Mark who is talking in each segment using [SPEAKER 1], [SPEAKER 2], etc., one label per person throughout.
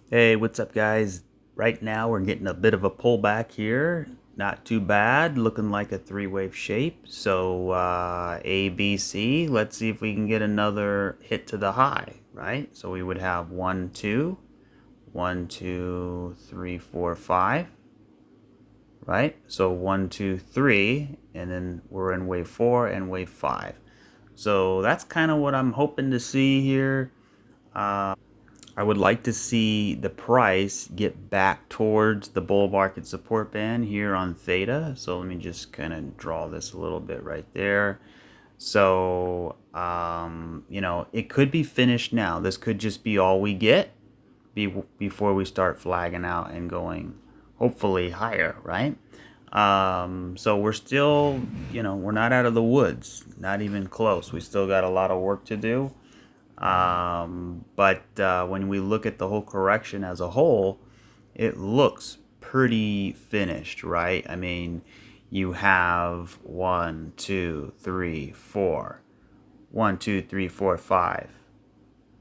[SPEAKER 1] Hey, what's up, guys? Right now, we're getting a bit of a pullback here. Not too bad, looking like a three-wave shape. So, A, B, C. Let's see if we can get another hit to the high, right? So we would have 1, 2, 1, 2, 3, 4, 5, right? So 1, 2, 3, and then we're in wave 4 and wave 5. So that's kind of what I'm hoping to see here. I would like to see the price get back towards the bull market support band here on Theta. So let me just kind of draw this a little bit right there. So, it could be finished now. This could just be all we get before we start flagging out and going hopefully higher, right? So we're still, we're not out of the woods, not even close. We still got a lot of work to do. But when we look at the whole correction as a whole, it looks pretty finished, right? I mean, you have 1, 2, 3, 4, 1, 2, 3, 4, 5,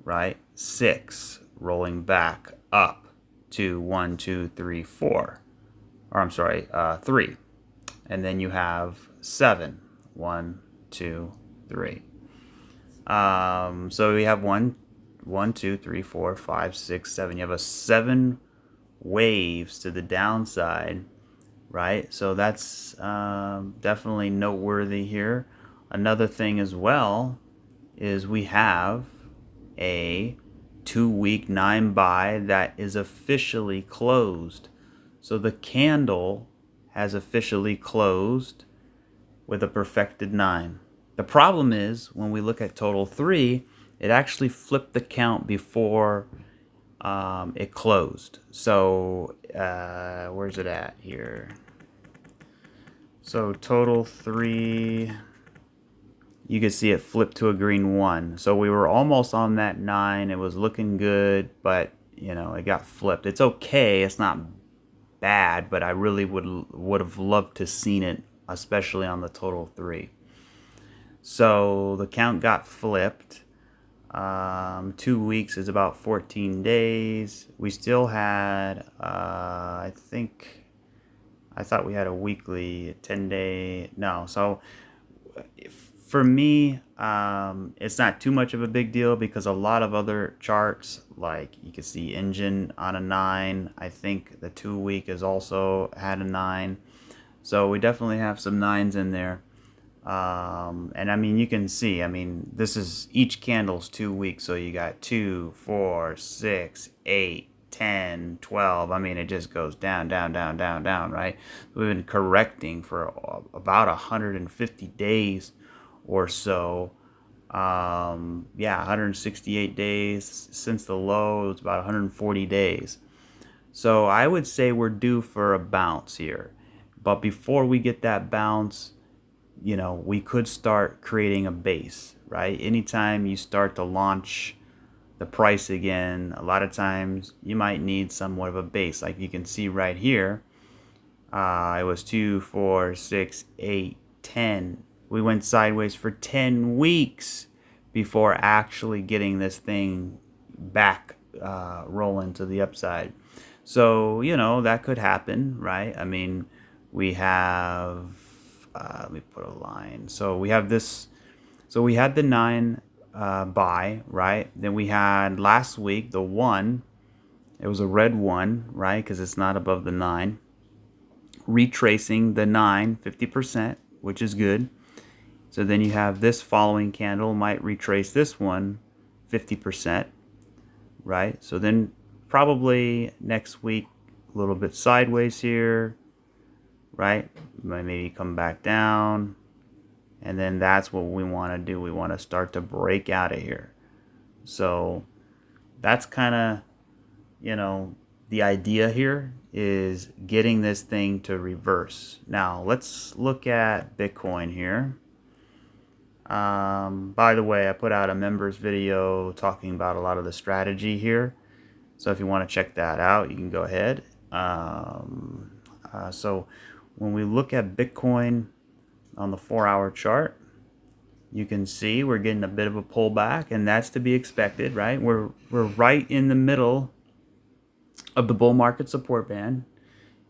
[SPEAKER 1] right? 6 rolling back up to 1, 2, 3, 4. Or I'm sorry, 3. And then you have 7. 1, 2, 3. So we have 1, 2, 3, 4, 5, 6, 7. You have a 7 waves to the downside, right? So that's definitely noteworthy here. Another thing as well is we have a 2-week 9 buy that is officially closed. So the candle has officially closed with a perfected 9. The problem is when we look at total 3, it actually flipped the count before it closed. So where's it at here? So total 3, you can see it flipped to a green 1. So we were almost on that 9. It was looking good, but it got flipped. It's okay. It's not bad, but I really would have loved to seen it, especially on the total 3. So the count got flipped. 2 weeks is about 14 days. We still had, I thought we had a weekly 10-day. No, so for me, it's not too much of a big deal because a lot of other charts, like you can see engine on a 9. I think the 2-week is also had a 9. So we definitely have some 9s in there. And I mean, you can see, I mean, this is each candle's 2 weeks. So you got 2, 4, 6, 8, 10, 12. I mean, it just goes down, down, down, down, down, right? We've been correcting for about 150 days or so. Yeah, 168 days since the low. It's about 140 days. So I would say we're due for a bounce here. But before we get that bounce, we could start creating a base, right? Anytime you start to launch the price again, a lot of times you might need somewhat of a base. Like you can see right here, it was 2, 4, 6, 8, 10. We went sideways for 10 weeks before actually getting this thing back rolling to the upside. So, that could happen, right? I mean, we have, let me put a line. So we have this, so we had the 9 buy, right? Then we had last week the 1. It was a red 1, right? Because it's not above the 9. Retracing the 9, 50%, which is good. So then you have this following candle might retrace this one 50%, right? So then probably next week a little bit sideways here, right? Might maybe come back down. And then that's what we want to do. We want to start to break out of here. So that's kind of, the idea here is getting this thing to reverse. Now let's look at Bitcoin here. By the way, I put out a members video talking about a lot of the strategy here. So if you want to check that out, you can go ahead. So when we look at Bitcoin on the 4-hour chart, you can see we're getting a bit of a pullback, and that's to be expected, right? We're right in the middle of the bull market support band.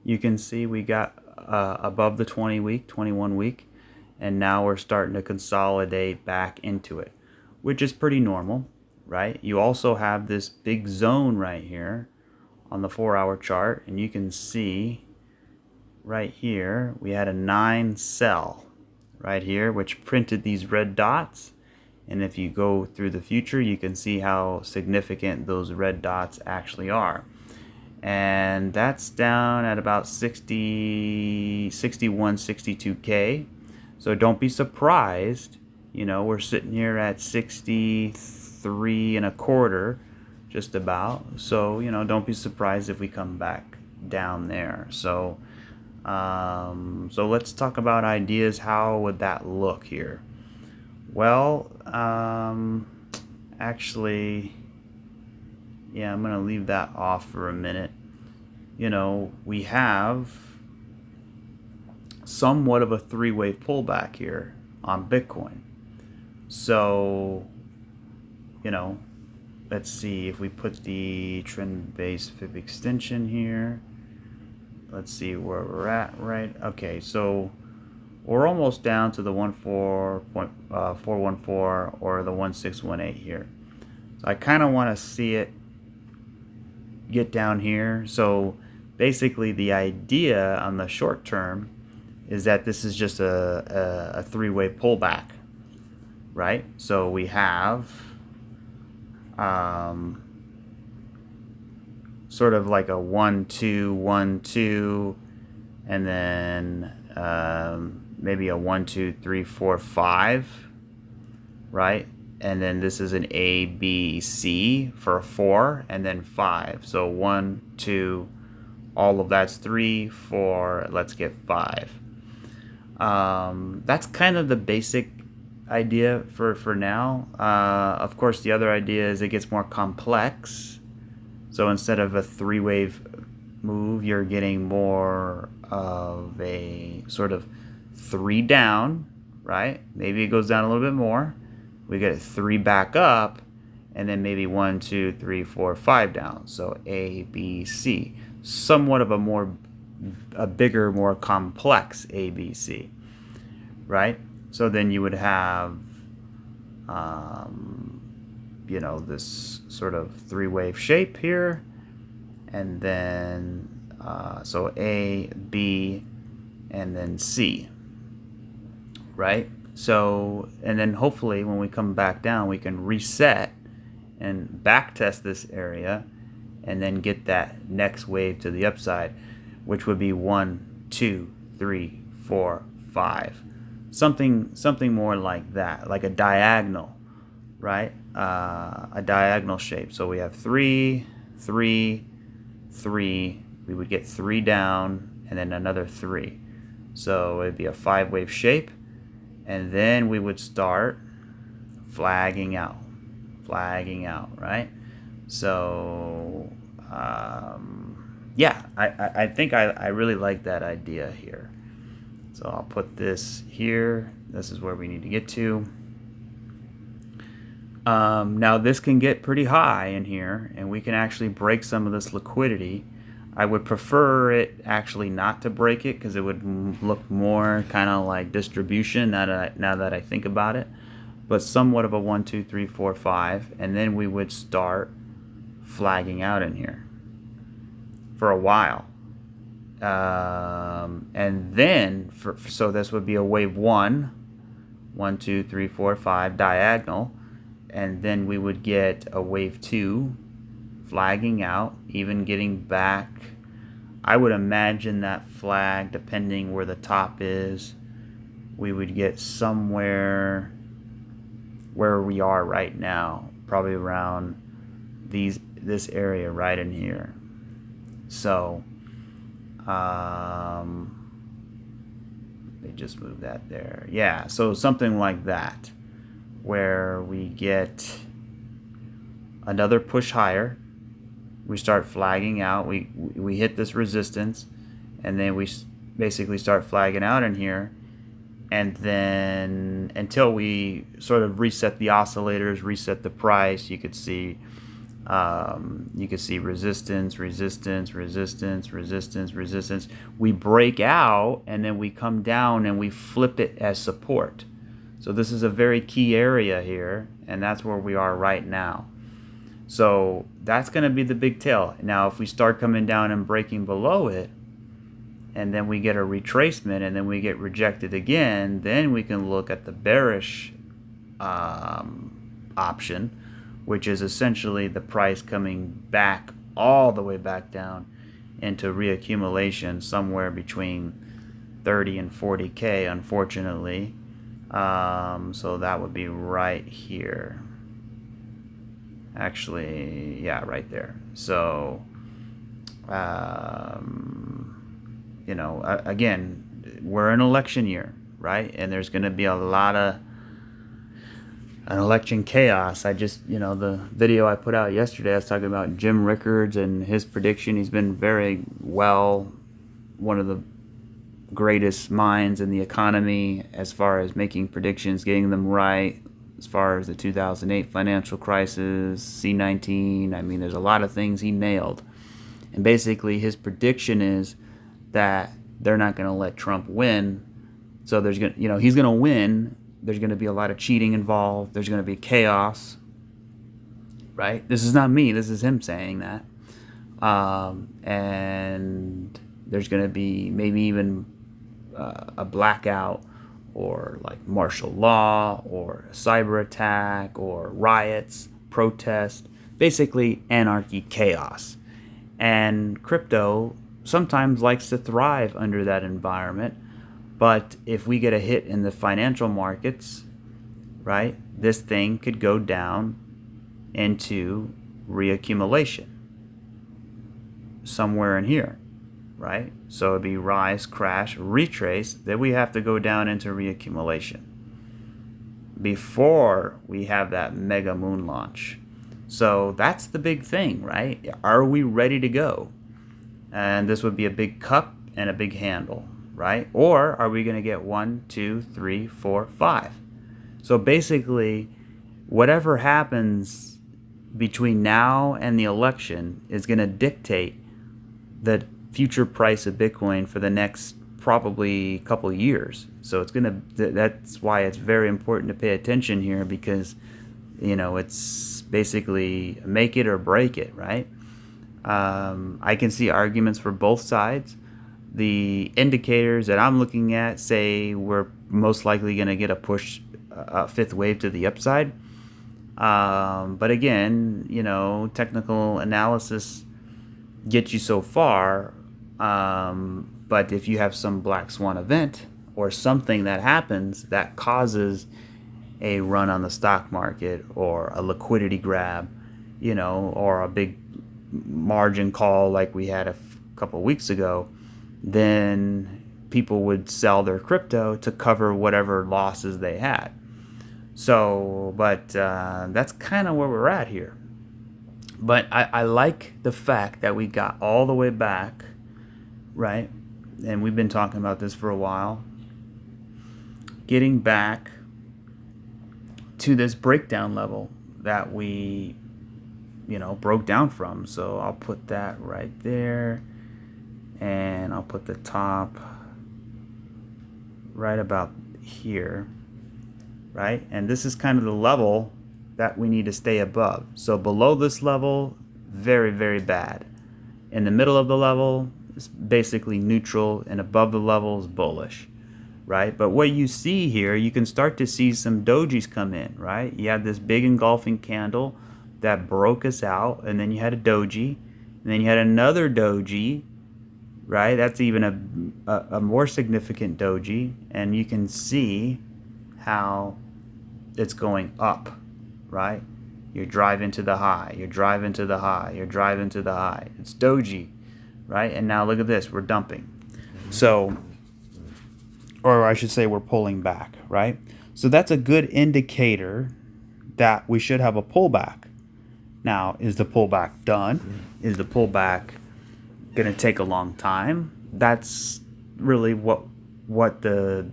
[SPEAKER 1] You can see we got above the 20 week, 21 week, and now we're starting to consolidate back into it, which is pretty normal, right? You also have this big zone right here on the 4-hour chart, and you can see right here we had a 9 sell right here, which printed these red dots. And if you go through the future, you can see how significant those red dots actually are. And that's down at about 60, 61, 62K. So don't be surprised. We're sitting here at 63 and a quarter, just about. So, don't be surprised if we come back down there. So let's talk about ideas. How would that look here? Well, actually, yeah, I'm going to leave that off for a minute. We have somewhat of a three-wave pullback here on Bitcoin. So, let's see if we put the trend-based fib extension here. Let's see where we're at, right? Okay, so we're almost down to the 14.414 or the 1618 here. So I kind of want to see it get down here. So basically the idea on the short term is that this is just a three-way pullback, right? So we have sort of like a 1 2 1 2, and then maybe a 1 2 3 4 5, right? And then this is an A, B, C for a 4, and then 5. So 1, 2, all of that's 3, 4. Let's get 5. That's kind of the basic idea for now. Of course, the other idea is it gets more complex. So instead of a three-wave move, you're getting more of a sort of 3 down, right? Maybe it goes down a little bit more. We get 3 back up, and then maybe 1, 2, 3, 4, 5 down. So A, B, C. Somewhat of a bigger, more complex A, B, C, right? So then you would have, this sort of three-wave shape here, and then so A, B, and then C, right? So, and then hopefully when we come back down, we can reset and back test this area and then get that next wave to the upside, which would be 1, 2, 3, 4, 5. Something more like that, like a diagonal, right? A diagonal shape. So we have 3, 3, 3. We would get 3 down and then another 3. So it'd be a 5-wave shape. And then we would start flagging out, right? So, yeah, I think I really like that idea here. So I'll put this here. This is where we need to get to. Now this can get pretty high in here, and we can actually break some of this liquidity. I would prefer it actually not to break it, because it would look more kind of like distribution now that I think about it. But somewhat of a 1, 2, 3, 4, 5, and then we would start flagging out in here for a while. And then, so this would be a wave 1, 1, 2, 3, 4, 5, diagonal. And then we would get a wave 2, flagging out, even getting back. I would imagine that flag, depending where the top is, we would get somewhere where we are right now, probably around this area right in here. So they just moved that there. Yeah, so something like that, where we get another push higher. We start flagging out. We hit this resistance, and then we basically start flagging out in here, and then until we sort of reset the oscillators, reset the price, you could see You can see resistance, resistance, resistance, resistance, resistance. We break out and then we come down and we flip it as support. So this is a very key area here, and that's where we are right now. So that's going to be the big tail. Now, if we start coming down and breaking below it, and then we get a retracement, and then we get rejected again, then we can look at the bearish option, which is essentially the price coming back all the way back down into reaccumulation somewhere between 30 and 40K, unfortunately. So that would be right here. Actually, yeah, right there. So, again, we're in election year, right? And there's going to be a lot of an election chaos. The video I put out yesterday, I was talking about Jim Rickards and his prediction. He's been very well, one of the greatest minds in the economy as far as making predictions, getting them right, as far as the 2008 financial crisis, C-19. I mean, there's a lot of things he nailed. And basically his prediction is that they're not going to let Trump win. So he's going to win. There's going to be a lot of cheating involved. There's going to be chaos, right? This is not me. This is him saying that. And there's going to be maybe even a blackout, or like martial law, or a cyber attack, or riots, protest, basically anarchy, chaos. And crypto sometimes likes to thrive under that environment. But if we get a hit in the financial markets, right, this thing could go down into reaccumulation somewhere in here, right? So it'd be rise, crash, retrace. Then we have to go down into reaccumulation before we have that mega moon launch. So that's the big thing, right? Are we ready to go? And this would be a big cup and a big handle, right? Or are we going to get 1, 2, 3, 4, 5? So basically, whatever happens between now and the election is going to dictate the future price of Bitcoin for the next probably couple of years. So that's why it's very important to pay attention here, because it's basically make it or break it, right? I can see arguments for both sides. The indicators that I'm looking at say we're most likely going to get a fifth wave to the upside. But again, technical analysis gets you so far. But if you have some black swan event or something that happens that causes a run on the stock market, or a liquidity grab, or a big margin call like we had a couple weeks ago, then people would sell their crypto to cover whatever losses they had. So, but that's kind of where we're at here. But I like the fact that we got all the way back, right? And we've been talking about this for a while. Getting back to this breakdown level that we, broke down from. So I'll put that right there. And I'll put the top right about here, right? And this is kind of the level that we need to stay above. So below this level, very, very bad. In the middle of the level is basically neutral, and above the level is bullish, right? But what you see here, you can start to see some dojis come in, right? You have this big engulfing candle that broke us out, and then you had a doji, and then you had another doji, right? That's even a more significant doji, and you can see how it's going up, right? You're driving to the high, you're driving to the high, you're driving to the high. It's doji, right? And now look at this, we're dumping. So, or I should say we're pulling back, right? So that's a good indicator that we should have a pullback. Now, is the pullback done? Is the pullback going to take a long time? That's really what we're going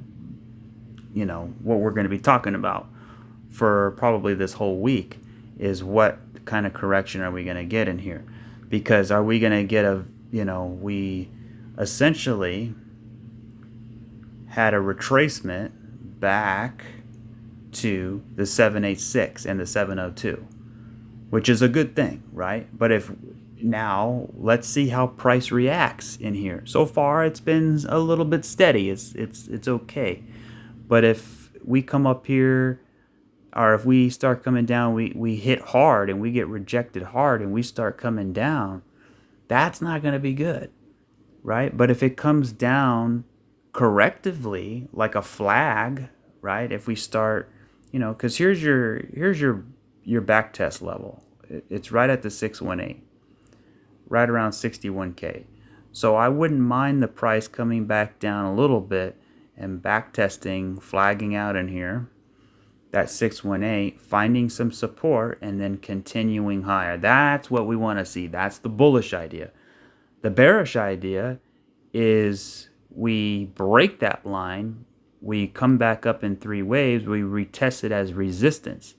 [SPEAKER 1] to be talking about for probably this whole week. is what kind of correction are we going to get in here? Because are we going to get we essentially had a retracement back to the 786 and the 702, which is a good thing, right? But if now let's see how price reacts in here. So far it's been a little bit steady. It's okay. But if we come up here, or if we start coming down, we hit hard and we get rejected hard and we start coming down, that's not going to be good, right? But if it comes down correctively, like a flag, right? If we start, because here's your back test level. It's right at the 618, right around 61K. So I wouldn't mind the price coming back down a little bit and back testing, flagging out in here, that 618, finding some support, and then continuing higher. That's what we want to see. That's the bullish idea. The bearish idea is we break that line, we come back up in 3 waves, we retest it as resistance,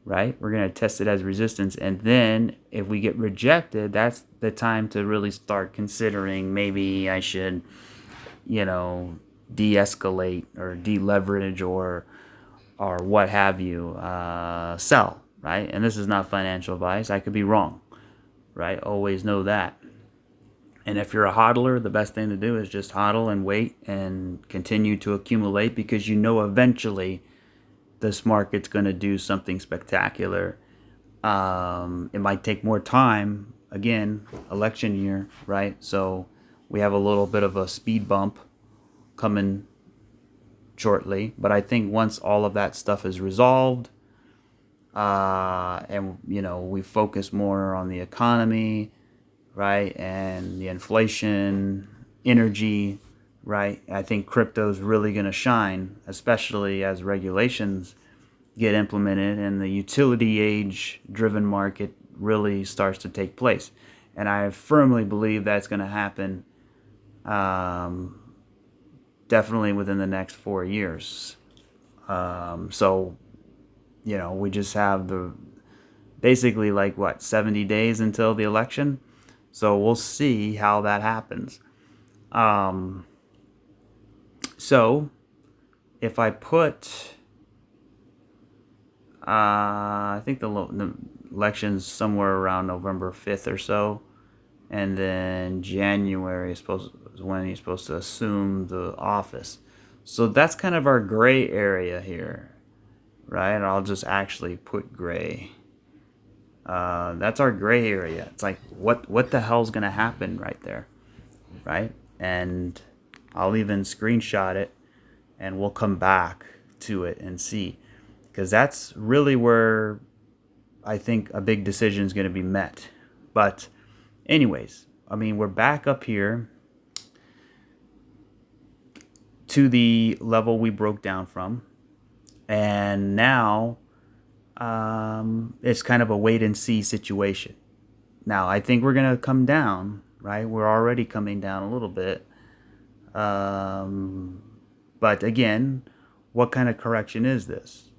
[SPEAKER 1] right? We're going to test it as resistance, and then if we get rejected, that's the time to really start considering maybe I should, de-escalate or deleverage or what have you, sell, right? And this is not financial advice. I could be wrong, right? Always know that. And if you're a hodler, the best thing to do is just hodl and wait and continue to accumulate, because eventually this market's going to do something spectacular. It might take more time. Again, election year, right? So we have a little bit of a speed bump coming shortly. But I think once all of that stuff is resolved, and we focus more on the economy, right, and the inflation, energy, right, I think crypto's really going to shine, especially as regulations get implemented and the utility age driven market really starts to take place. And I firmly believe that's going to happen, definitely within the next 4 years. So we just have basically 70 days until the election. So we'll see how that happens. So if I put, I think the election's somewhere around November 5th or so, and then January is when he's supposed to assume the office. So that's kind of our gray area here, right? I'll just actually put gray. That's our gray area. It's like, what the hell's going to happen right there, right? And I'll even screenshot it, and we'll come back to it and see. Because that's really where I think a big decision is going to be met. But anyways, we're back up here to the level we broke down from. And now it's kind of a wait and see situation. Now, I think we're going to come down, right? We're already coming down a little bit. But again, what kind of correction is this,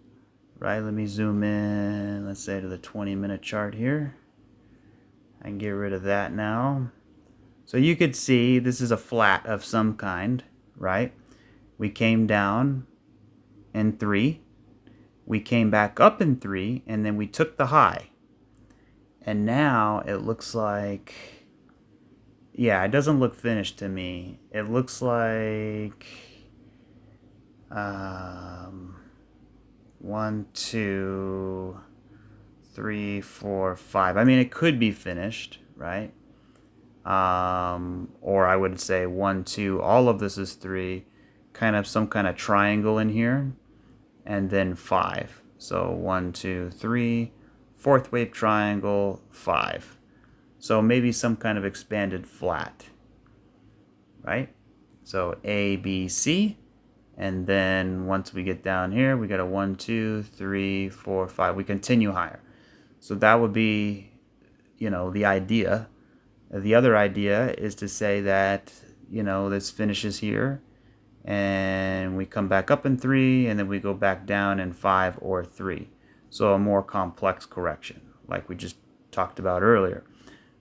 [SPEAKER 1] right? Let me zoom in, let's say to the 20-minute chart here. I can get rid of that now. So you could see this is a flat of some kind, right? We came down in 3. We came back up in 3, and then we took the high. And now it looks like, it doesn't look finished to me. It looks like 1, 2, 3, 4, 5. It could be finished, right? Or I would say 1, 2. All of this is 3. Kind of some kind of triangle in here. And then 5. So 1, 2, 3, 4th wave triangle, 5. So maybe some kind of expanded flat, right? So A, B, C, and then once we get down here, we got a 1, 2, 3, 4, 5. We continue higher. So that would be, the idea. The other idea is to say that, this finishes here, and we come back up in 3, and then we go back down in 5 or 3. So a more complex correction, like we just talked about earlier.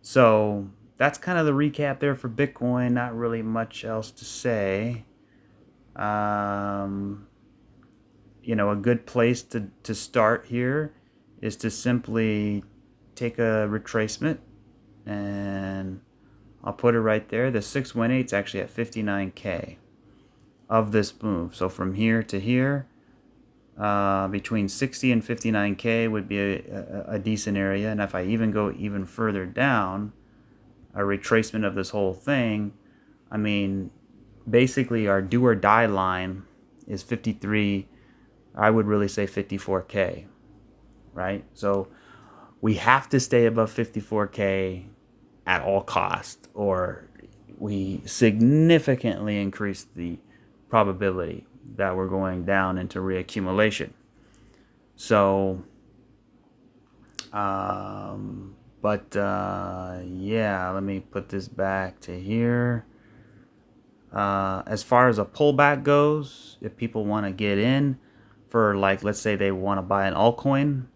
[SPEAKER 1] So that's kind of the recap there for Bitcoin. Not really much else to say. A good place to start here is to simply take a retracement, and I'll put it right there. The 618 is actually at 59K of this move. So from here to here, between 60 and 59K would be a decent area. And if I even go even further down, a retracement of this whole thing, I mean, basically our do or die line is 53. I would really say 54K, right? So we have to stay above 54K at all costs, or we significantly increase the probability that we're going down into reaccumulation. So, yeah, let me put this back to here. As far as a pullback goes, if people want to get in for, like, let's say they want to buy an altcoin,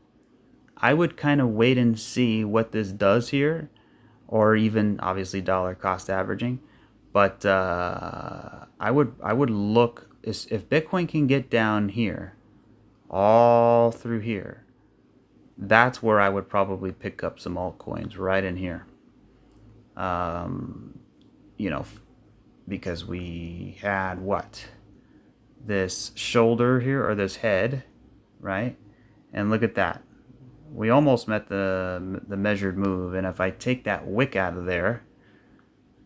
[SPEAKER 1] I would kind of wait and see what this does here, or even obviously dollar cost averaging. But I would look if Bitcoin can get down here, all through here. That's where I would probably pick up some altcoins right in here. You know, because we had this shoulder here, or this head, right? And look at that. We almost met the measured move, and if I take that wick out of there,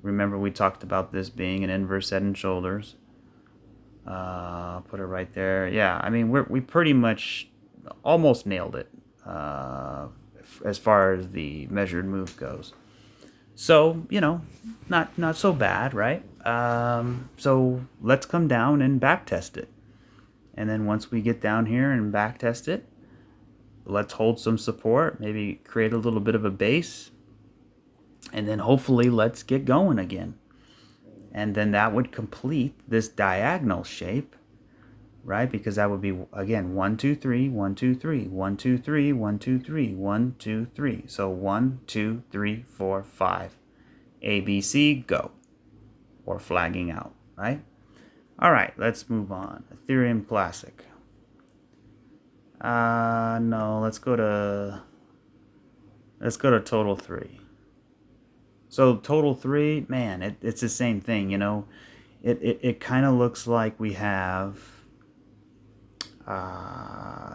[SPEAKER 1] remember we talked about this being an inverse head and shoulders. Put it right there. Yeah, I mean we pretty much almost nailed it as far as the measured move goes. So not so bad, right? So let's come down and back test it, and then once we get down here and back test it, let's hold some support, maybe create a little bit of a base, and then hopefully let's get going again. And then that would complete this diagonal shape, right? Because that would be, again, 1, 2, 3, 1, 2, 3, 1, 2, 3, 1, 2, 3, 1, 2, 3. So 1, 2, 3, 4, 5. A, B, C, go. Or flagging out, right? All right, let's move on. Ethereum Classic. No, let's go to total 3. So total 3, man, it's the same thing, It kind of looks like we have.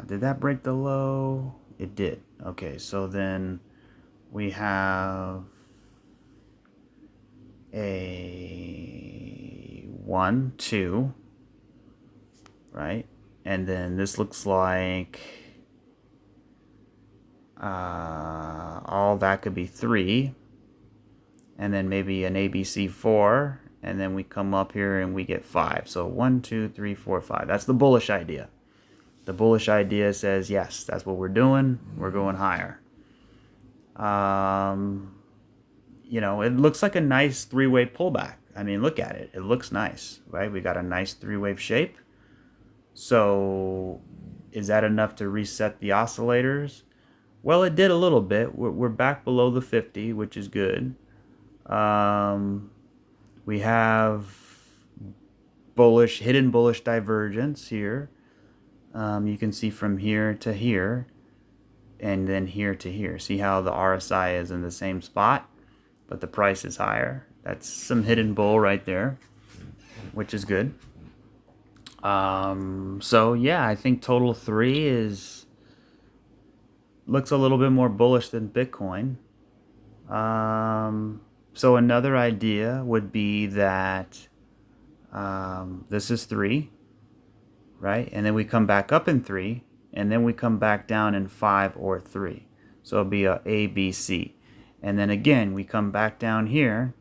[SPEAKER 1] Did that break the low? It did. Okay, so then we have a 1, 2, right? And then this looks like all that could be 3. And then maybe an ABC 4, and then we come up here and we get 5. So 1, 2, 3, 4, 5. That's the bullish idea. The bullish idea says, yes, that's what we're doing. We're going higher. It looks like a nice 3-wave pullback. I mean, look at it. It looks nice, right? We got a nice 3-wave shape. So is that enough to reset the oscillators? Well, it did a little bit. We're back below the 50, which is good. We have hidden bullish divergence here. You can see from here to here, and then here to here. See how the RSI is in the same spot, but the price is higher. That's some hidden bull right there, which is good. So yeah, I think total 3 looks a little bit more bullish than Bitcoin. So another idea would be that this is 3, right? And then we come back up in 3, and then we come back down in 5 or 3. So it'll be a B, C. And then again, we come back down here,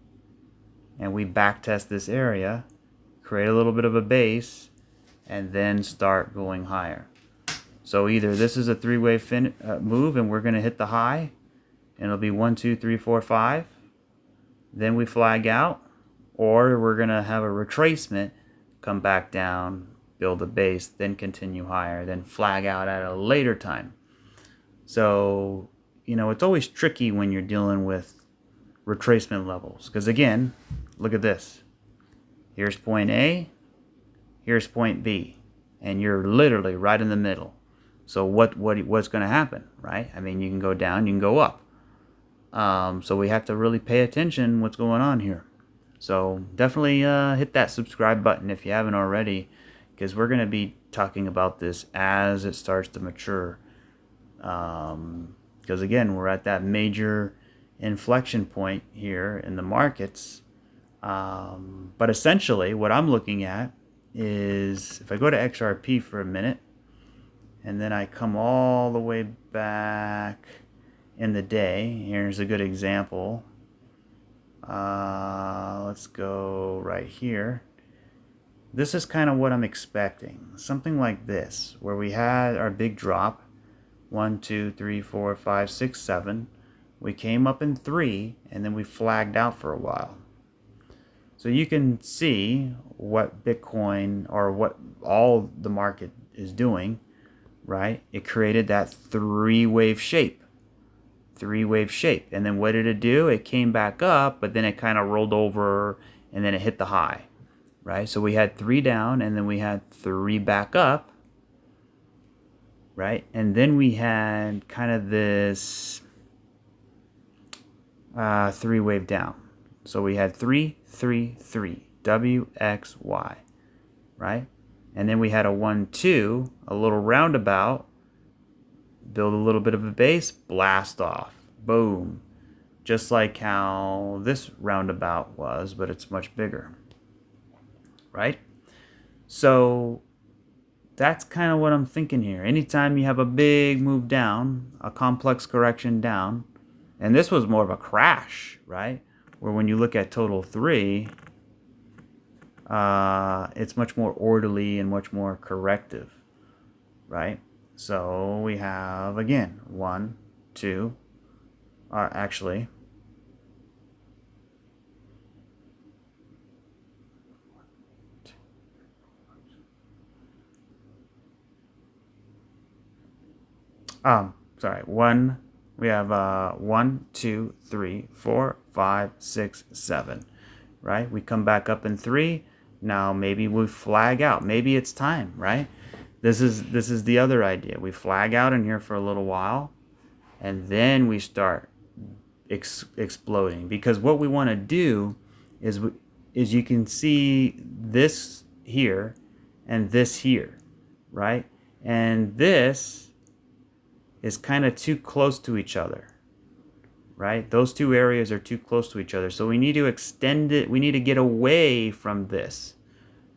[SPEAKER 1] and we back test this area, create a little bit of a base, and then start going higher. So either this is a 3-wave move, and we're going to hit the high, and it'll be 1, 2, 3, 4, 5. Then we flag out, or we're going to have a retracement, come back down, build a base, then continue higher, then flag out at a later time. So, it's always tricky when you're dealing with retracement levels. Because again, look at this. Here's point A, here's point B, and you're literally right in the middle. So what's going to happen, right? I mean, you can go down, you can go up. So we have to really pay attention what's going on here. So definitely hit that subscribe button if you haven't already, because we're going to be talking about this as it starts to mature. Because again, we're at that major inflection point here in the markets. But essentially, what I'm looking at is, if I go to XRP for a minute, and then I come all the way back in the day. Here's a good example. Let's go right here. This is kind of what I'm expecting. Something like this, where we had our big drop. 1, 2, 3, 4, 5, 6, 7. We came up in 3, and then we flagged out for a while. So you can see what Bitcoin, or what all the market is doing, right? It created that three-wave shape. And then what did it do? It came back up, but then it kind of rolled over, and then it hit the high, right? So we had 3 down, and then we had 3 back up, right? And then we had kind of this 3-wave down. So we had 3, 3, 3, W, X, Y, right? And then we had a 1, 2, a little roundabout, build a little bit of a base, blast off, boom. Just like how this roundabout was, but it's much bigger, right? So that's kind of what I'm thinking here. Anytime you have a big move down, a complex correction down, and this was more of a crash, right? Where when you look at total 3, it's much more orderly and much more corrective, right? So we have, again, 1, 2, actually, sorry, 1, we have 1, 2, 3, 4, 5, 6, 7, right? We come back up in 3. Now maybe we flag out. Maybe it's time, right? This is the other idea. We flag out in here for a little while, and then we start exploding. Because what we want to do is you can see this here and this here, right? And this is kind of too close to each other, right? Those two areas are too close to each other. So we need to extend it. We need to get away from this,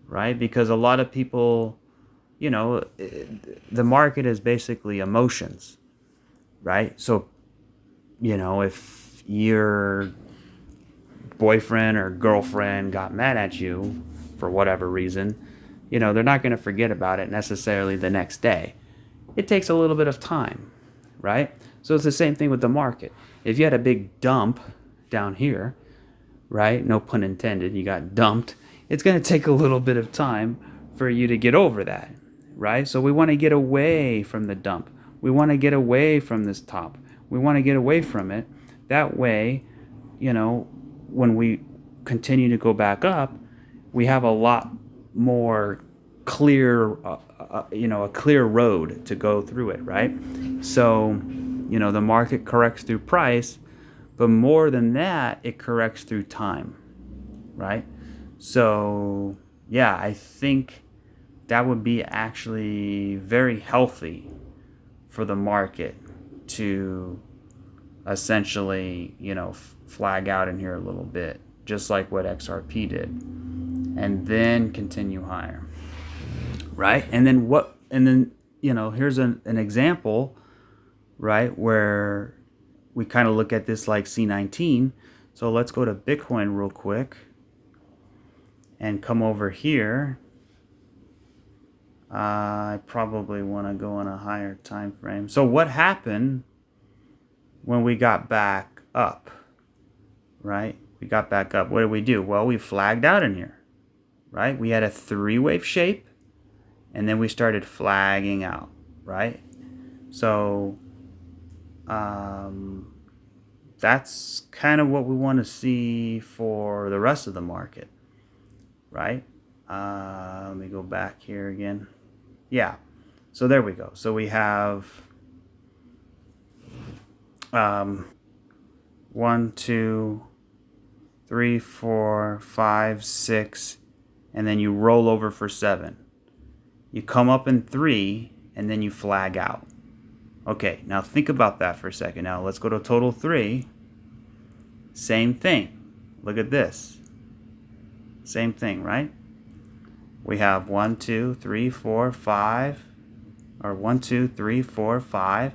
[SPEAKER 1] right? Because a lot of people, the market is basically emotions, right? So, if your boyfriend or girlfriend got mad at you for whatever reason, they're not going to forget about it necessarily the next day. It takes a little bit of time, right? So it's the same thing with the market. If you had a big dump down here, right? No pun intended, you got dumped. It's going to take a little bit of time for you to get over that, right? So we want to get away from the dump. We want to get away from this top. We want to get away from it. That way, when we continue to go back up, we have a lot more clear, a clear road to go through it, right? So, the market corrects through price, but more than that, it corrects through time, right? So, yeah, I think that would be actually very healthy for the market to essentially, flag out in here a little bit, just like what XRP did, and then continue higher, right? And then here's an example, right, where we kind of look at this like C19. So let's go to Bitcoin real quick and come over here. I probably want to go on a higher time frame. So what happened when we got back up, right? We got back up. What did we do? Well, we flagged out in here, right? We had a 3-wave shape, and then we started flagging out, right? So That's kind of what we want to see for the rest of the market, right? Let me go back here again. Yeah, so there we go. So we have 1, 2, 3, 4, 5, 6, and then you roll over for 7. You come up in 3, and then you flag out. Okay, now think about that for a second. Now let's go to total 3. Same thing. Look at this. Same thing, right? We have 1, 2, 3, 4, 5, or 1, 2, 3, 4, 5,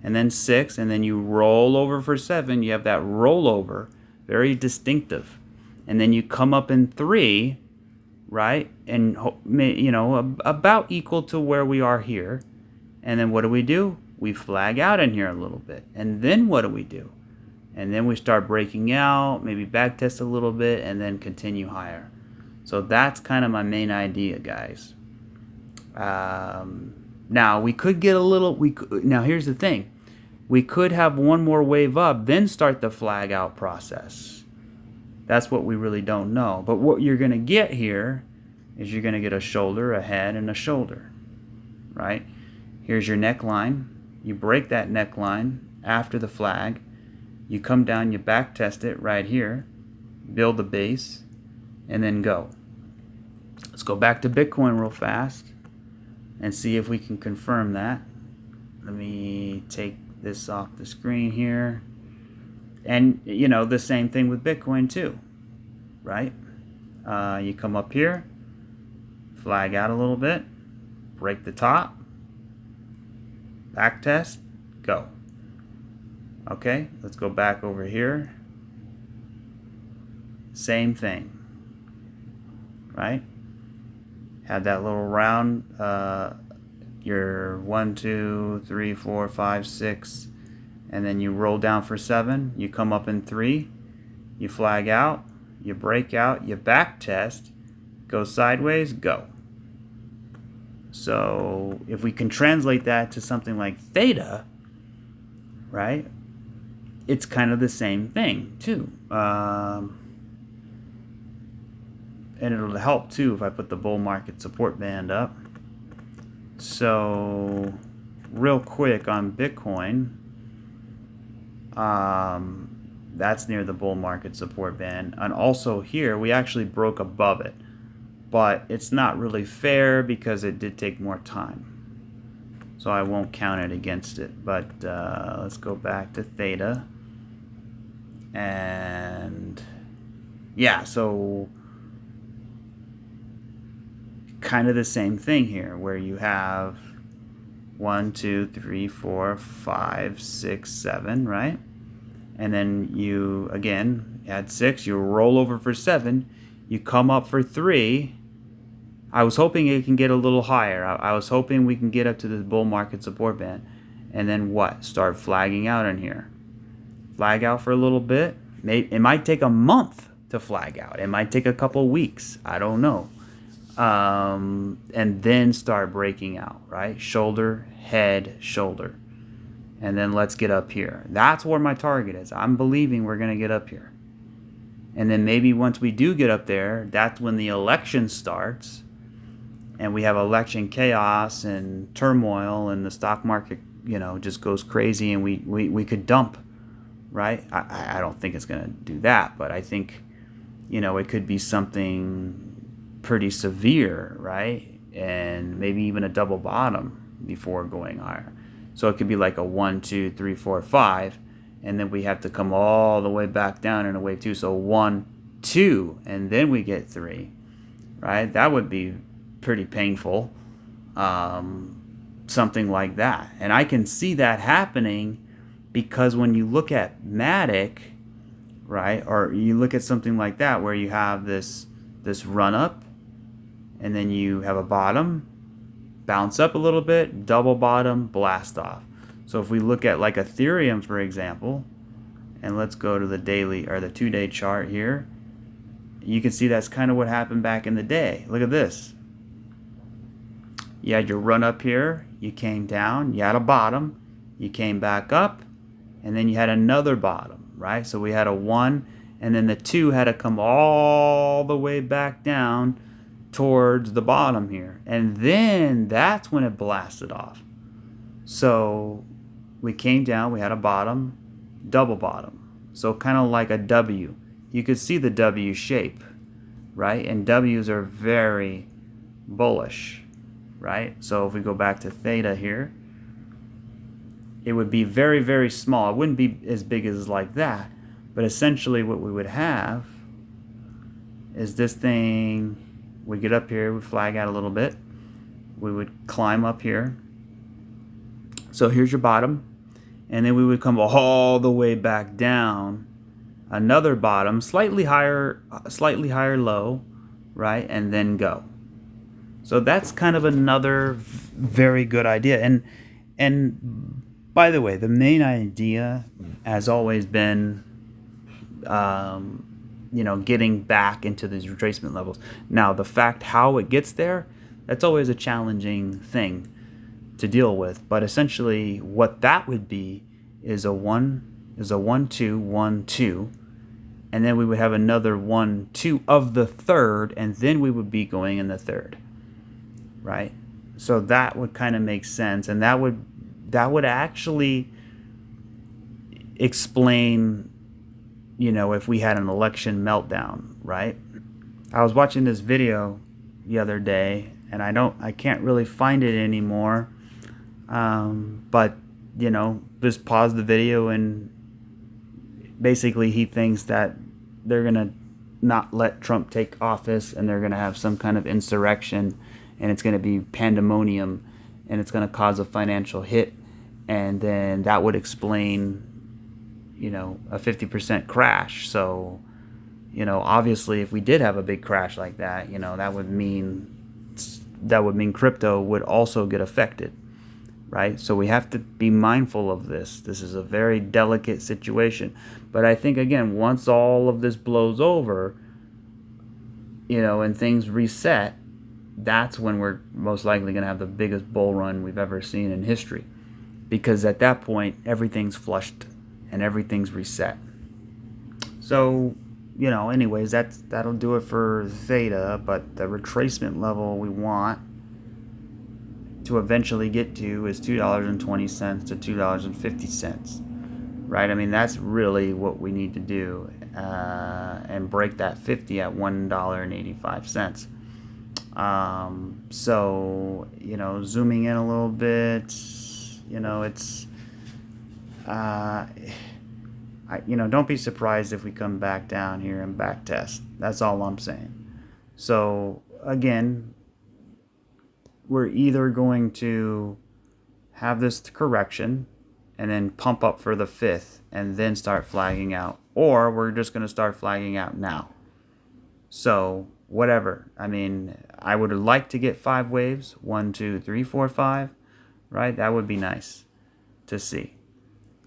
[SPEAKER 1] and then 6, and then you roll over for 7. You have that rollover, very distinctive. And then you come up in 3, right? And, about equal to where we are here. And then what do? We flag out in here a little bit. And then what do? And then we start breaking out, maybe back test a little bit, and then continue higher. So that's kind of my main idea, guys. Now we could get a little. Now here's the thing: we could have one more wave up, then start the flag out process. That's what we really don't know. But what you're going to get here is you're going to get a shoulder, a head, and a shoulder, right? Here's your neckline. You break that neckline after the flag. You come down, you back test it right here, build the base, and then go. Let's go back to Bitcoin real fast and see if we can confirm that. Let me take this off the screen here. And, the same thing with Bitcoin too, right? You come up here, flag out a little bit, break the top, back test, go. Okay, let's go back over here. Same thing, right? Had that little round, your 1, 2, 3, 4, 5, 6, and then you roll down for 7. You come up in 3, you flag out, you break out, you back test, go sideways, go. So if we can translate that to something like Theta, right? It's kind of the same thing too. And it'll help too if I put the bull market support band up. So real quick on Bitcoin, that's near the bull market support band. And also here, we actually broke above it. But it's not really fair because it did take more time. So I won't count it against it. But let's go back to Theta. And yeah, so kind of the same thing here where you have 1, 2, 3, 4, 5, 6, 7, right? And then you again add 6, you roll over for 7, you come up for 3. I was hoping it can get a little higher. I was hoping we can get up to this bull market support band. And then what? Start flagging out in here. Flag out for a little bit. It might take a month to flag out. It might take a couple weeks. I don't know. And then start breaking out, right? Shoulder, head, shoulder. And then let's get up here. That's where my target is. I'm believing we're going to get up here. And then maybe once we do get up there, that's when the election starts. And we have election chaos and turmoil, and the stock market, just goes crazy, and we could dump, right? I don't think it's going to do that, but I think, it could be something pretty severe, right? And maybe even a double bottom before going higher. So it could be like a 1, 2, 3, 4, 5, and then we have to come all the way back down in a wave 2. So 1, 2, and then we get 3, right? That would be pretty painful, something like that. And I can see that happening because when you look at Matic, right, or you look at something like that where you have this run up and then you have a bottom, bounce up a little bit, double bottom, blast off. So if we look at like Ethereum, for example, and let's go to the daily or the 2-day chart here, you can see that's kind of what happened back in the day. Look at this. You had your run up here, you came down, you had a bottom, you came back up, and then you had another bottom, right? So we had a 1, and then the 2 had to come all the way back down towards the bottom here. And then that's when it blasted off. So we came down, we had a bottom, double bottom. So kind of like a W. You could see the W shape, right? And W's are very bullish, right? So if we go back to Theta here, it would be very, very small. It wouldn't be as big as like that. But essentially what we would have is this thing, we get up here, we flag out a little bit. We would climb up here. So here's your bottom. And then we would come all the way back down. Another bottom, slightly higher low, right? And then go. So that's kind of another very good idea. And by the way, the main idea has always been, getting back into these retracement levels. Now, the fact how it gets there, that's always a challenging thing to deal with. But essentially, what that would be is a 1, 2, 1, 2. And then we would have another 1, 2 of the third, and then we would be going in the third, right? So that would kind of make sense, and that would actually explain, if we had an election meltdown, right? I was watching this video the other day, and I can't really find it anymore, but just pause the video, and basically he thinks that they're going to not let Trump take office, and they're going to have some kind of insurrection, and it's going to be pandemonium, and it's going to cause a financial hit, and then that would explain, a 50% crash. So, obviously if we did have a big crash like that, that would mean crypto would also get affected. Right? So we have to be mindful of this. This is a very delicate situation. But I think, again, once all of this blows over, and things reset, that's when we're most likely going to have the biggest bull run we've ever seen in history. Because at that point, everything's flushed and everything's reset. So, anyways, that'll do it for Theta. But the retracement level we want to eventually get to is $2.20 to $2.50, right? I mean, that's really what we need to do, and break that 50 at $1.85. So, zooming in a little bit, it's, don't be surprised if we come back down here and back test. That's all I'm saying. So, again, we're either going to have this correction and then pump up for the 5th and then start flagging out, or we're just going to start flagging out now. So whatever. I mean, I would like to get 5 waves, 1, 2, 3, 4, 5, right? That would be nice to see.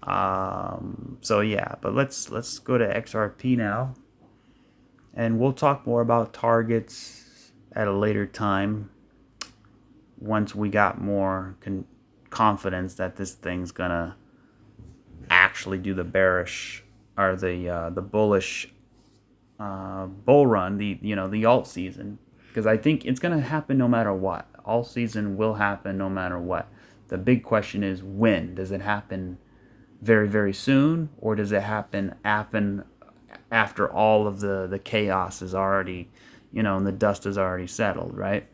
[SPEAKER 1] So yeah, but let's go to XRP now, and we'll talk more about targets at a later time, once we got more confidence that this thing's gonna actually do the bearish or the bullish bull run, the alt season, because I think it's gonna happen no matter what. Alt season will happen no matter what. The big question is, when does it happen? Very, very soon, or does it happen after all of the chaos is already, and the dust is already settled, right?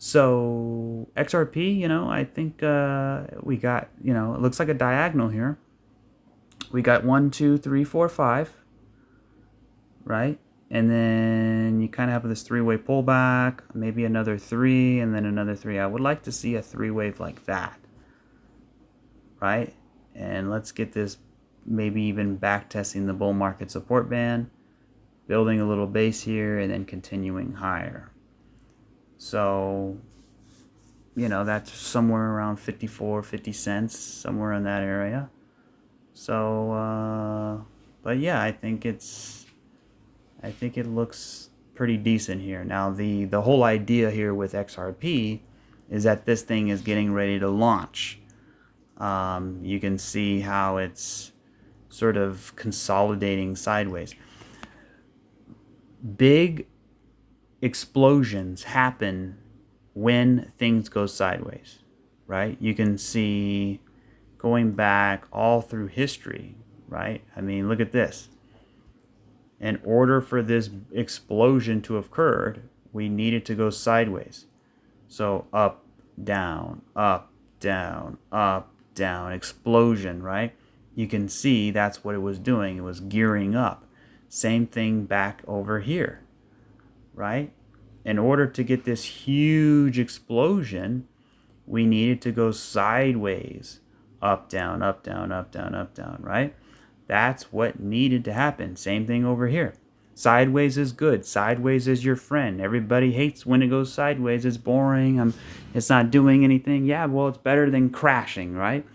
[SPEAKER 1] So XRP, I think we got, it looks like a diagonal here. We got 1, 2, 3, 4, 5, right? And then you kind of have this 3-way pullback, maybe another 3, and then another 3. I would like to see a 3-wave like that, right? And let's get this maybe even back testing the bull market support band, building a little base here, and then continuing higher. So, that's somewhere around 54, 50 cents, somewhere in that area. So, but yeah, I think it looks pretty decent here. Now, the whole idea here with XRP is that this thing is getting ready to launch. You can see how it's sort of consolidating sideways. Big explosions happen when things go sideways, right? You can see going back all through history, right? I mean, look at this. In order for this explosion to have occurred, we needed to go sideways. So up, down, up, down, up, down, explosion, right? You can see that's what it was doing. It was gearing up. Same thing back over here, right? In order to get this huge explosion, we needed to go sideways. Up, down, up, down, up, down, up, down, right? That's what needed to happen. Same thing over here. Sideways is good. Sideways is your friend. Everybody hates when it goes sideways. It's boring. It's not doing anything. Yeah, well, it's better than crashing, right?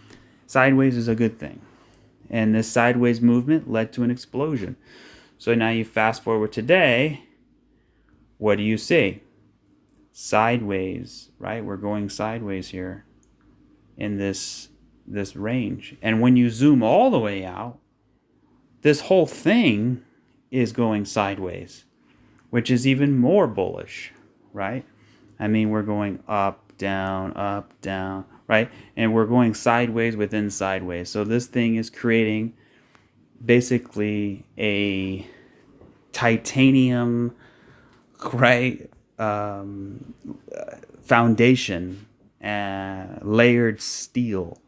[SPEAKER 1] Sideways is a good thing. And this sideways movement led to an explosion. So now you fast forward today. What do you see? Sideways, right? We're going sideways here in this range. And when you zoom all the way out, this whole thing is going sideways, which is even more bullish, right? I mean, we're going up, down, right? And we're going sideways within sideways. So this thing is creating basically a titanium, right, foundation, layered steel,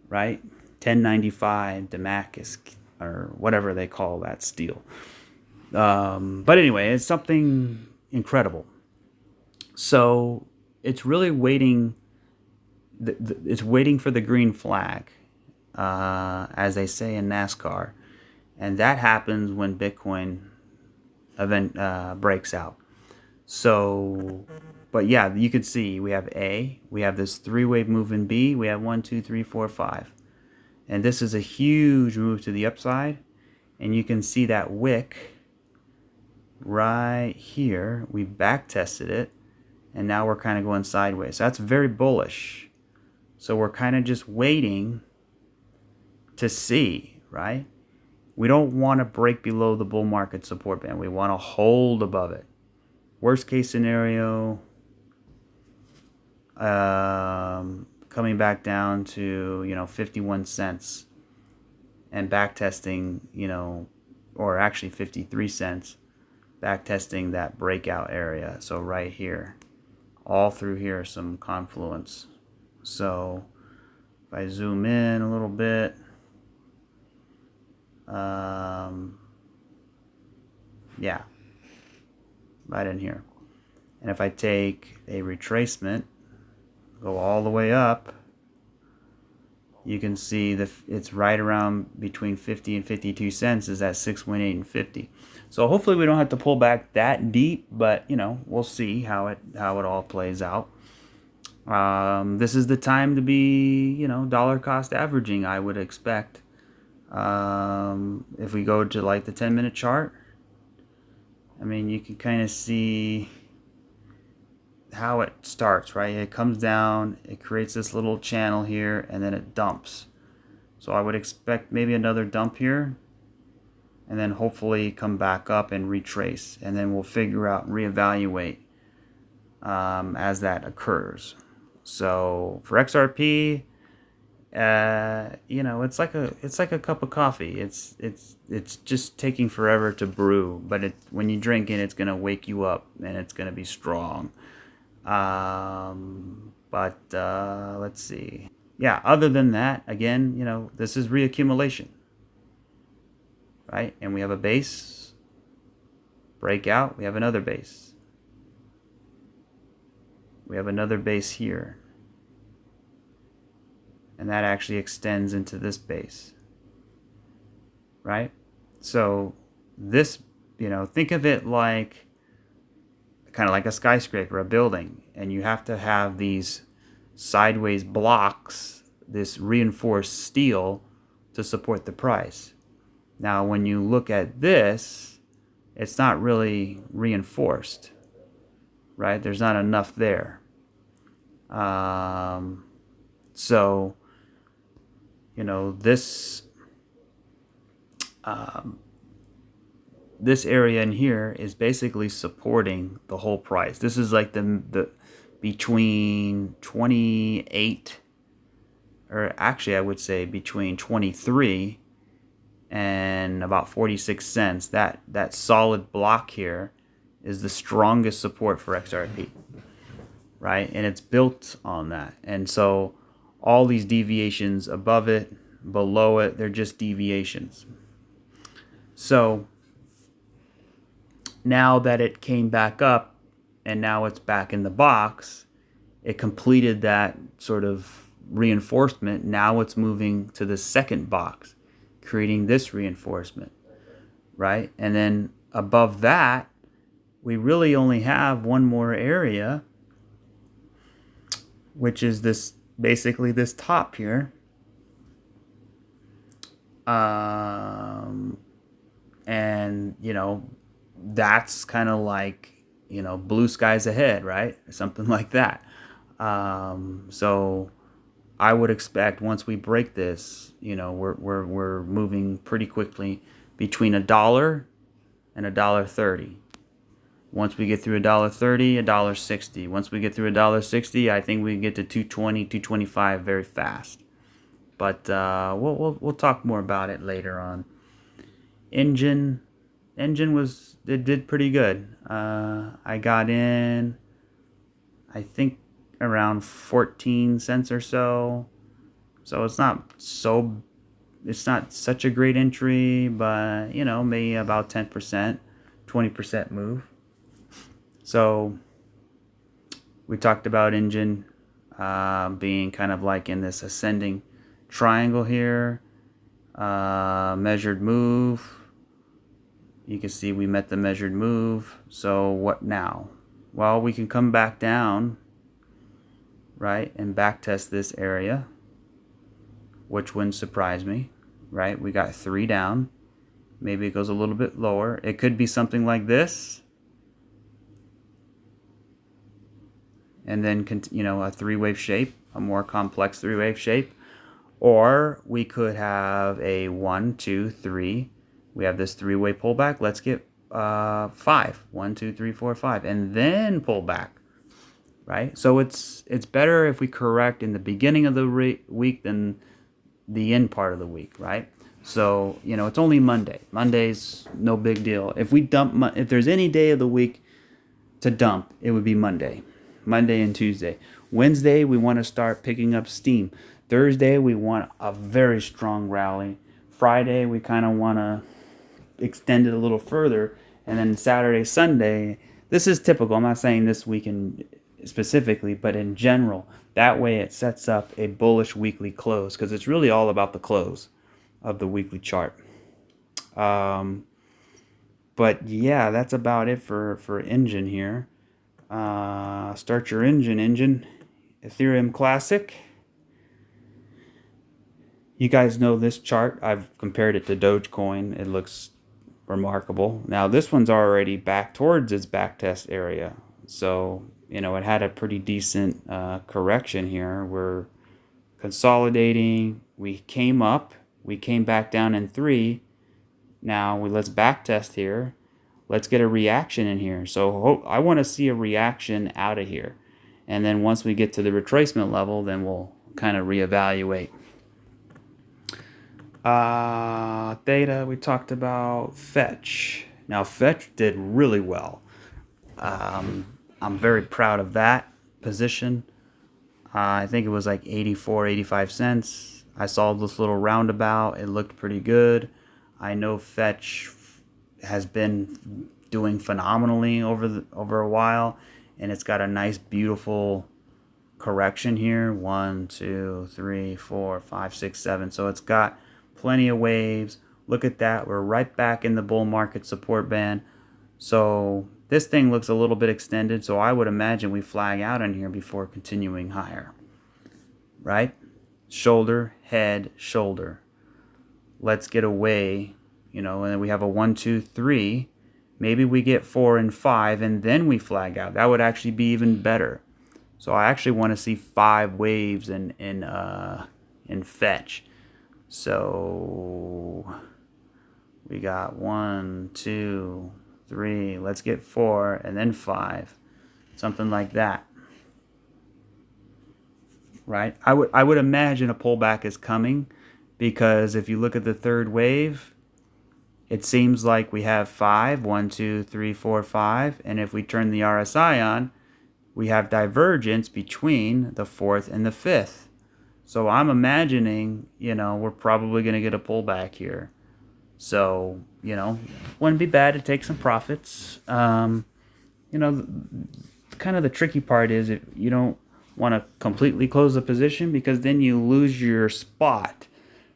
[SPEAKER 1] right? 1095 Damascus, or whatever they call that steel. But anyway, it's something incredible. So it's really waiting. It's waiting for the green flag, as they say in NASCAR, and that happens when Bitcoin event breaks out. So, but yeah, you could see we have A, we have this three-wave move in B, we have 1, 2, 3, 4, 5. And this is a huge move to the upside. And you can see that wick right here. We back tested it. And now we're kind of going sideways. So that's very bullish. So we're kind of just waiting to see, right? We don't want to break below the bull market support band. We want to hold above it. Worst case scenario, coming back down to 51 cents and back testing, or actually 53 cents, back testing that breakout area. So right here, all through here, some confluence. So if I zoom in a little bit, yeah, right in here. And if I take a retracement, go all the way up, you can see it's right around between 50 and 52 cents is at 618 and 50. So hopefully we don't have to pull back that deep, but we'll see how it all plays out. This is the time to be dollar cost averaging, I would expect. If we go to like the 10-minute chart, I mean, you can kind of see how it starts, right? It comes down, it creates this little channel here, and then it dumps. So I would expect maybe another dump here, and then hopefully come back up and retrace, and then we'll figure out and reevaluate as that occurs. So for XRP, it's like a cup of coffee. It's just taking forever to brew, but when you drink it, it's gonna wake you up and it's gonna be strong. But let's see. Yeah, other than that, again, this is reaccumulation, right? And we have a base, breakout, we have another base. We have another base here. And that actually extends into this base, right? So this, think of it like kind of like a skyscraper, a building, and you have to have these sideways blocks, this reinforced steel to support the price. Now, when you look at this, it's not really reinforced, right? There's not enough there. So this area in here is basically supporting the whole price. This is like the between 28, or actually I would say between 23 and about 46 cents. That solid block here is the strongest support for XRP, right? And it's built on that. And so all these deviations above it, below it, they're just deviations. So now that it came back up and now it's back in the box, it completed that sort of reinforcement. Now it's moving to the second box, creating this reinforcement, right? And then above that, we really only have one more area, which is this, basically this top here. And that's kind of like, blue skies ahead, right? Or something like that. So I would expect once we break this, we're moving pretty quickly between $1 and $1.30. Once we get through $1.30, $1.60. Once we get through $1.60, I think we can get to 220, 225 very fast. But we'll talk more about it later on. Engine did pretty good. I got in, I think, around 14 cents or so. So it's not such a great entry, but maybe about 10%, 20% move. So we talked about engine being kind of like in this ascending triangle here. Measured move. You can see we met the measured move. So what now? Well, we can come back down, right, and back test this area, which wouldn't surprise me, right? We got 3 down. Maybe it goes a little bit lower. It could be something like this, and then a 3-wave shape, a more complex 3-wave shape. Or we could have a 1, 2, 3. We have this 3-way pullback. Let's get 5. 1, 2, 3, 4, 5, and then pull back, right? So it's better if we correct in the beginning of the week than the end part of the week, right? So it's only Monday. Monday's no big deal. If we dump, if there's any day of the week to dump, it would be Monday and Tuesday. Wednesday we want to start picking up steam. Thursday we want a very strong rally. Friday we kind of want to extend it a little further, and then Saturday, Sunday, this is typical. I'm not saying this weekend specifically, but in general, that way it sets up a bullish weekly close, because it's really all about the close of the weekly chart. But yeah, that's about it for engine here. Start your engine. Ethereum Classic. You guys know this chart. I've compared it to Dogecoin. It looks remarkable. Now this one's already back towards its backtest area. So, it had a pretty decent correction here. We're consolidating. We came up. We came back down in 3. Now let's backtest here. Let's get a reaction in here. So I want to see a reaction out of here. And then once we get to the retracement level, then we'll kind of reevaluate. Theta, we talked about. Fetch. Now Fetch did really well. I'm very proud of that position. I think it was like 84, 85 cents. I saw this little roundabout. It looked pretty good. I know Fetch has been doing phenomenally over a while, and it's got a nice, beautiful correction here. 1, 2, 3, 4, 5, 6, 7. So it's got plenty of waves. Look at that. We're right back in the bull market support band. So this thing looks a little bit extended, so I would imagine we flag out in here before continuing higher. Right? Shoulder, head, shoulder. Let's get away, and then we have a 1, 2, 3. Maybe we get 4 and 5, and then we flag out. That would actually be even better. So I actually want to see 5 waves in Fetch. So we got 1, 2, 3. Let's get 4 and then 5. Something like that. Right? I would imagine a pullback is coming, because if you look at the third wave, it seems like we have 5, 1, 2, 3, 4, 5, and if we turn the RSI on, we have divergence between the fourth and the fifth. So I'm imagining, we're probably going to get a pullback here. So, wouldn't be bad to take some profits. Kind of the tricky part is if you don't want to completely close the position, because then you lose your spot,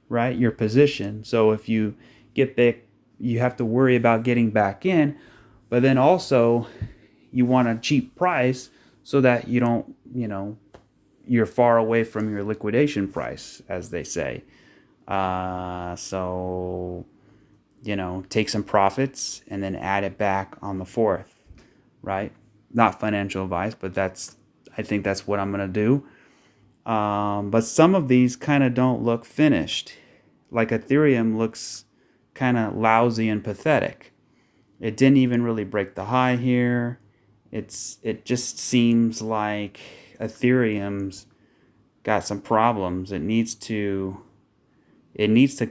[SPEAKER 1] right? Your position. So if you get back, you have to worry about getting back in, but then also you want a cheap price so that you don't, you're far away from your liquidation price, as they say. So, take some profits and then add it back on the fourth, right? Not financial advice, but I think that's what I'm going to do. But some of these kind of don't look finished. Like Ethereum looks kind of lousy and pathetic. It didn't even really break the high here. It just seems like Ethereum's got some problems. It needs to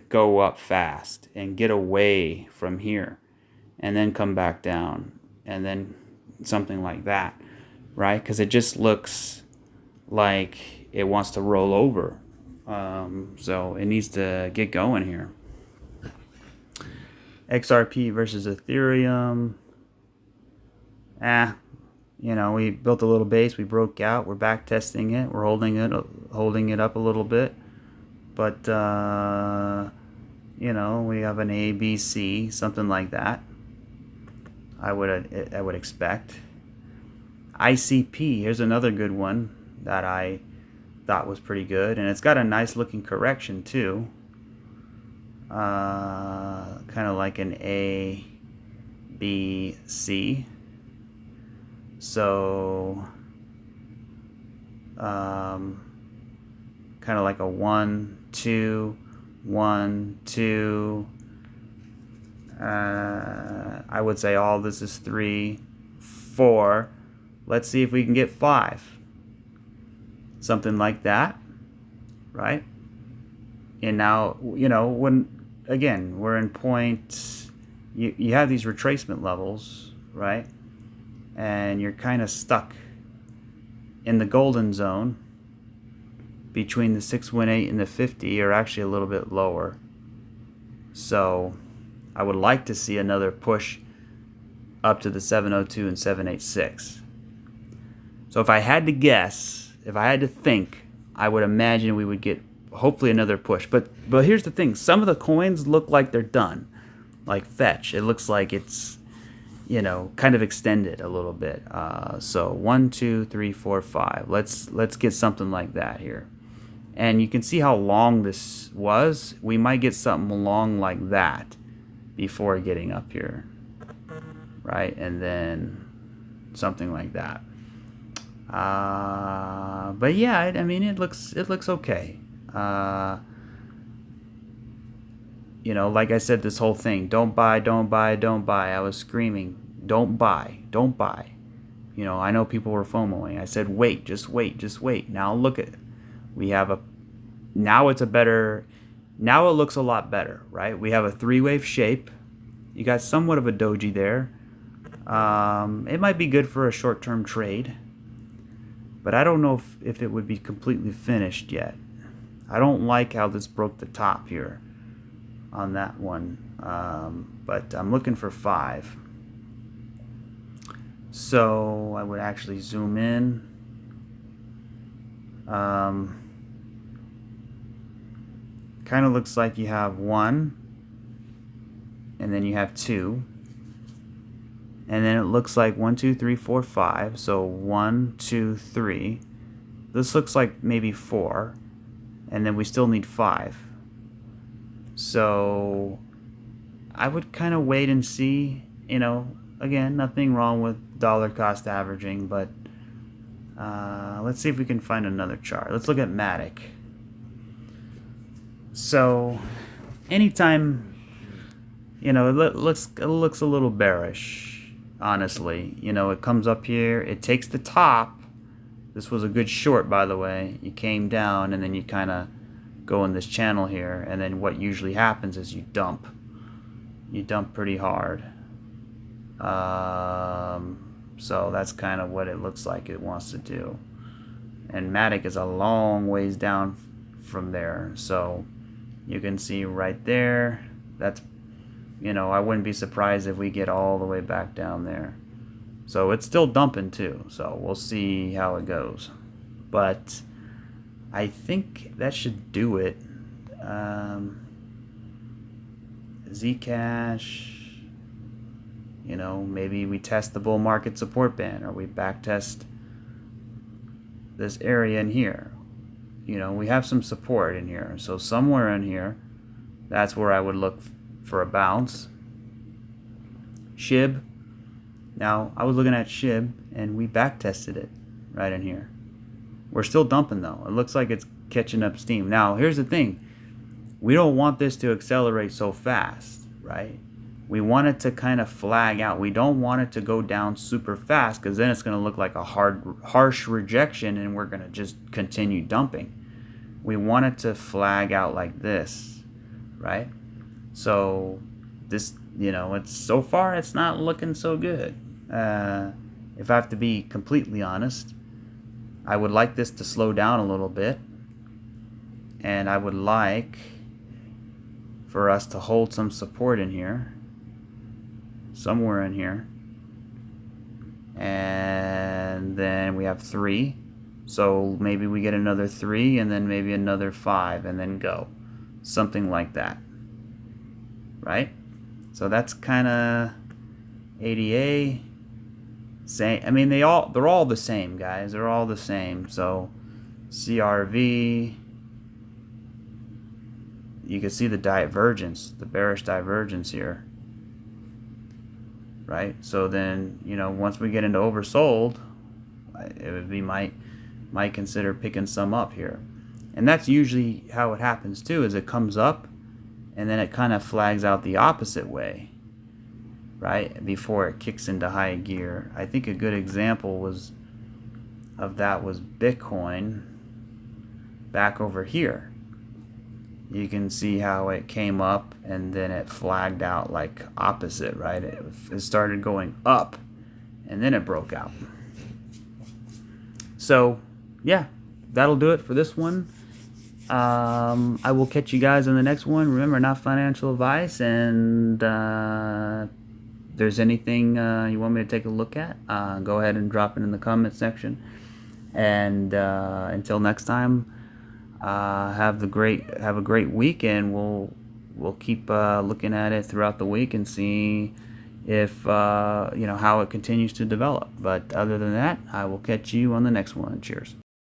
[SPEAKER 1] go up fast and get away from here and then come back down and then something like that, right? Because it just looks like it wants to roll over. So it needs to get going here. XRP versus Ethereum. We built a little base. We broke out. We're back testing it. We're holding it up a little bit. But, we have an A, B, C, something like that. I would expect. ICP, here's another good one that I thought was pretty good. And it's got a nice looking correction too. Kind of like an A, B, C. So, kind of like a 1, 2, 1, 2. I would say all this is 3, 4. Let's see if we can get 5. Something like that, right? And now, when, again, we're in point, you have these retracement levels, right? And you're kind of stuck in the golden zone between the 618 and the 50, or actually a little bit lower. So I would like to see another push up to the 702 and 786. So if I had to guess, if I had to think, I would imagine we would get hopefully another push. But here's the thing. Some of the coins look like they're done. Like Fetch. It looks like it's, kind of extended a little bit. So 1, 2, 3, 4, 5. Let's get something like that here. And you can see how long this was. We might get something long like that before getting up here, right? And then something like that. But yeah, it looks okay. Like I said, this whole thing, don't buy, don't buy, don't buy. I was screaming, don't buy, don't buy. I know people were FOMOing. I said, wait, just wait, just wait. Now look at it. Now it looks a lot better, right? We have a 3-wave shape. You got somewhat of a doji there. It might be good for a short-term trade, but I don't know if it would be completely finished yet. I don't like how this broke the top here on that one, but I'm looking for 5. So I would actually zoom in. Kind of looks like you have 1, and then you have 2, and then it looks like 1, 2, 3, 4, 5. So 1, 2, 3. This looks like maybe 4, and then we still need 5. So I would kind of wait and see. Again, nothing wrong with dollar cost averaging, but let's see if we can find another chart. Let's look at Matic. So anytime, it looks a little bearish, honestly. It comes up here, it takes the top. This was a good short, by the way. You came down, and then you kind of go in this channel here, and then what usually happens is you dump. You dump pretty hard. So that's kind of what it looks like it wants to do. And Matic is a long ways down from there, so you can see right there, that's, I wouldn't be surprised if we get all the way back down there. So it's still dumping too, so we'll see how it goes. But I think that should do it. Zcash, maybe we test the bull market support band, or we back test this area in here. We have some support in here, so somewhere in here, that's where I would look for a bounce. SHIB, now I was looking at SHIB and we back tested it right in here. We're still dumping though. It looks like it's catching up steam. Now here's the thing, we don't want this to accelerate so fast, right? We want it to kind of flag out. We don't want it to go down super fast, because then it's going to look like a harsh rejection and we're going to just continue dumping. We want it to flag out like this, right? So this, it's so far it's not looking so good. If I have to be completely honest, I would like this to slow down a little bit, and I would like for us to hold some support in here, somewhere in here, and then we have 3, so maybe we get another 3 and then maybe another 5 and then go, something like that, right? So that's kind of ADA. Same. I mean, they're all the same, guys. They're all the same. So CRV, you can see the divergence, the bearish divergence here, right? So then, once we get into oversold, it would be might consider picking some up here. And that's usually how it happens too, is it comes up and then it kind of flags out the opposite way, right, before it kicks into high gear. I think a good example of that was Bitcoin back over here. You can see how it came up and then it flagged out like opposite, right? It started going up and then it broke out. So yeah, that'll do it for this one. I will catch you guys in the next one. Remember, not financial advice, and if there's anything you want me to take a look at, go ahead and drop it in the comment section. And until next time, have a great week, and we'll keep looking at it throughout the week and see if how it continues to develop. But other than that, I will catch you on the next one. Cheers.